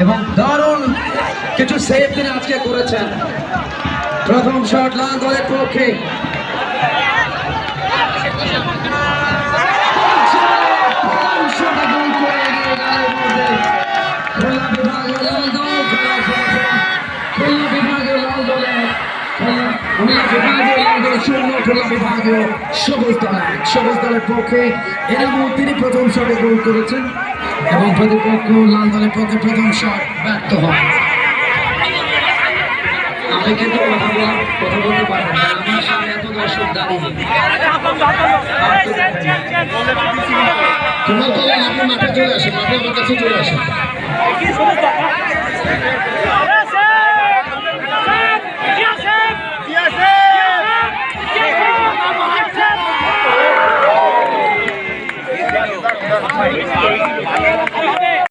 এবং দারুণ কিছু সেভ তিনি আজকে করেছেন। প্রথম শট লাল দলের পক্ষে। সবুজ দলের পক্ষে এনামুল তিনি প্রথম শটে গোল করেছেন এবং প্রতিপক্ষ লাল দলের পক্ষে প্রথম শট ব্যর্থ হয়। আমি কিন্তু কথা বলতে পারবো না, আমার সামনে এত দর্শক দাঁড়িয়ে। তোমার বলেন আপনি মাঠে চলে আসেন, মাঠে আমার কাছে চলে আসেন।